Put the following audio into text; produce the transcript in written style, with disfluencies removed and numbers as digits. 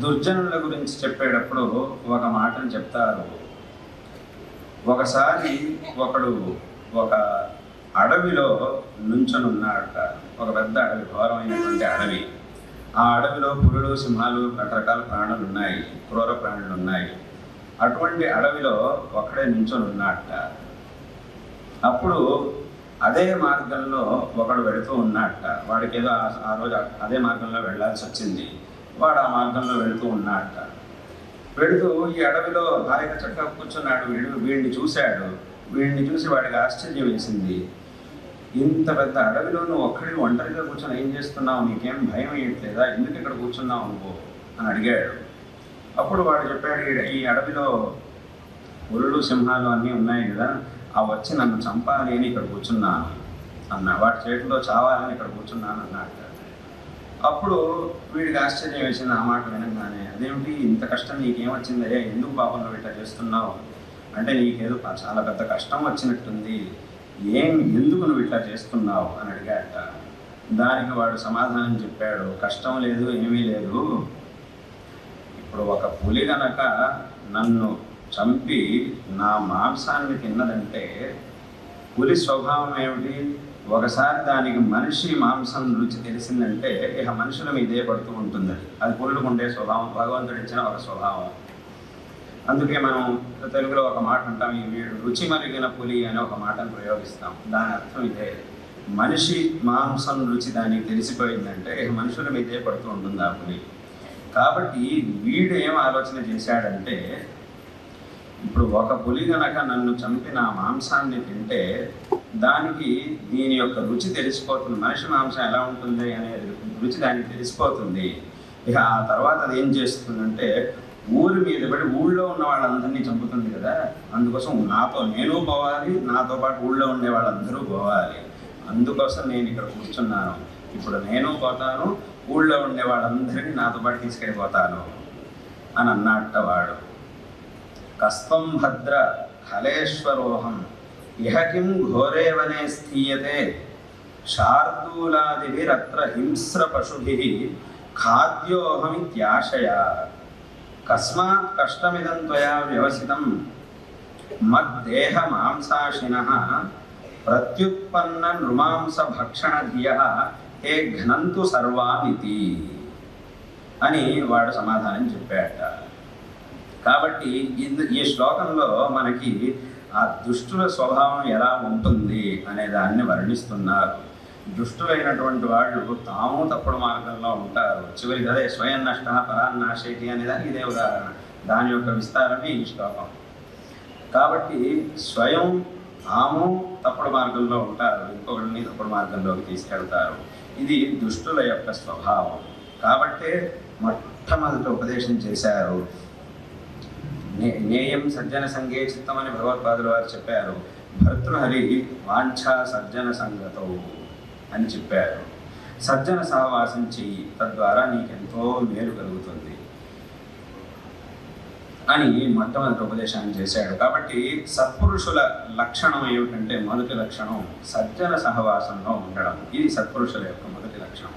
దుర్జనుల గురించి చెప్పేటప్పుడు ఒక మాటను చెప్తారు. ఒకసారి ఒకడు ఒక అడవిలో నుంచొనున్నాడట. ఒక పెద్ద అడవి, ఘోరమైనటువంటి అడవి. ఆ అడవిలో పులులు, సింహాలు, రకరకాల ప్రాణులు ఉన్నాయి, క్రూర ప్రాణులు ఉన్నాయి. అటువంటి అడవిలో ఒక్కడే నుంచొని ఉన్నాడట. అప్పుడు అదే మార్గంలో ఒకడు వెళుతూ ఉన్నాడట. వాడికి ఏదో ఆ రోజు అదే మార్గంలో వెళ్ళాల్సి వచ్చింది. వాడు ఆ మార్గంలో వెళుతూ ఉన్నాడట. వెళుతూ ఈ అడవిలో హాయిగా చక్కగా కూర్చున్నాడు. వీడిని చూశాడు. వీడిని చూసి వాడికి ఆశ్చర్యం వేసింది. ఇంత పెద్ద అడవిలో నువ్వు ఒక్కడిని ఒంటరిగా కూర్చొని ఏం చేస్తున్నావు? నీకేం భయం వేయట్లేదా? ఎందుకు ఇక్కడ కూర్చున్నావు నువ్వు అని అడిగాడు. అప్పుడు వాడు చెప్పాడు, ఈ అడవిలో పులులు, సింహాలు అన్నీ ఉన్నాయి కదా, అవి వచ్చి నన్ను చంపాలి అని ఇక్కడ కూర్చున్నాను అన్నా. వాటి చేతిలో చావాలని ఇక్కడ కూర్చున్నాను అన్నాడు. అప్పుడు వీడికి ఆశ్చర్యం వేసింది ఆ మాట వినగానే. అదేమిటి, ఇంత కష్టం నీకేమొచ్చిందయ్యా? ఎందుకు పాపం నువ్వు ఇట్లా చేస్తున్నావు అంటే, నీకేదో చాలా పెద్ద కష్టం వచ్చినట్టుంది, ఎందుకు నువ్వు ఇట్లా చేస్తున్నావు అని అడిగాట. దానికి వాడు సమాధానం చెప్పాడు, కష్టం లేదు, ఏమీ లేదు. ఇప్పుడు ఒక పులి గనక నన్ను చంపి నా మాంసాన్ని తిన్నదంటే, పులి స్వభావం ఏమిటి? ఒకసారి దానికి మనిషి మాంసం రుచి తెలిసిందంటే ఇక మనుషుల మీదే పడుతూ ఉంటుంది. అది పులులకు ఉండే స్వభావం, భగవంతుడు ఇచ్చిన ఒక స్వభావం. అందుకే మనం తెలుగులో ఒక మాట అంటాం, ఈ రుచి మరిగిన పులి అనే ఒక మాటను ప్రయోగిస్తాం. దాని అర్థం ఇదే. మనిషి మాంసం రుచి దానికి తెలిసిపోయిందంటే ఇక మనుషుల మీదే పడుతూ ఉంటుంది ఆ పులి. కాబట్టి వీడు ఏం ఆలోచన చేశాడంటే, ఇప్పుడు ఒక పులి గనక నన్ను చంపి నా మాంసాన్ని తింటే దానికి దీని యొక్క రుచి తెలిసిపోతుంది. మనిషి మాంసం ఎలా ఉంటుంది అనే రుచి దానికి తెలిసిపోతుంది. ఇక ఆ తర్వాత అది ఏం చేస్తుందంటే, ఊరి మీద పడి ఊళ్ళో ఉన్న వాళ్ళందరినీ చంపుతుంది కదా. అందుకోసం నేను పోవాలి, నాతో పాటు ఊళ్ళో ఉండే వాళ్ళందరూ పోవాలి. అందుకోసం నేను ఇక్కడ కూర్చున్నాను. ఇప్పుడు నేను పోతాను, ఊళ్ళో ఉండే వాళ్ళందరినీ నాతో పాటు తీసుకెళ్ళిపోతాను అని అన్నట్ట వాడు. కస్త్వం భద్ర హలేశ్వరోహం ఇహకిం ఘోరేవనే స్థీయతే శార్దూలాదిభిరత్ర హింస్ర పశుభిః ఖాద్యోహమిత్యాశయ కస్మాత్ కష్టమిదం త్వయా వ్యవసితం మద్దేహ మాంసాశినః ప్రత్యుత్పన్న నృమాంస భక్షణ ధియః హే ఘ్నంతు సర్వామితి అని వాడు సమాధానం చెప్పాట. కాబట్టి ఈ శ్లోకంలో మనకి ఆ దుష్టుల స్వభావం ఎలా ఉంటుంది అనే దాన్ని వర్ణిస్తున్నారు. దుష్టులైనటువంటి వాళ్ళు తాము తప్పుడు మార్గంలో ఉంటారు. చివరికి అదే స్వయం నష్ట పరాన్నాశేతి అనే దానికి ఇదే ఉదాహరణ. దాని యొక్క విస్తారమే ఈ శ్లోకం. కాబట్టి స్వయం తాము తప్పుడు మార్గంలో ఉంటారు, ఇంకొకరిని తప్పుడు మార్గంలోకి తీసుకెళ్తారు. ఇది దుష్టుల యొక్క స్వభావం. కాబట్టే మొట్టమొదటి ఉపదేశం చేశారు, నేయం సజ్జన సంగే చిత్తం అని భగవత్పాదులు వారు చెప్పారు. భర్తృహరి వాంఛా సజ్జన సంగతో అని చెప్పారు. సజ్జన సహవాసం చెయ్యి, తద్వారా నీకెంతో మేలు కలుగుతుంది అని మొట్టమొదటి ఉపదేశాన్ని చేశాడు. కాబట్టి సత్పురుషుల లక్షణం ఏమిటంటే, మొదటి లక్షణం సజ్జన సహవాసంలో ఉండడం. ఇది సత్పురుషుల యొక్క మొదటి లక్షణం.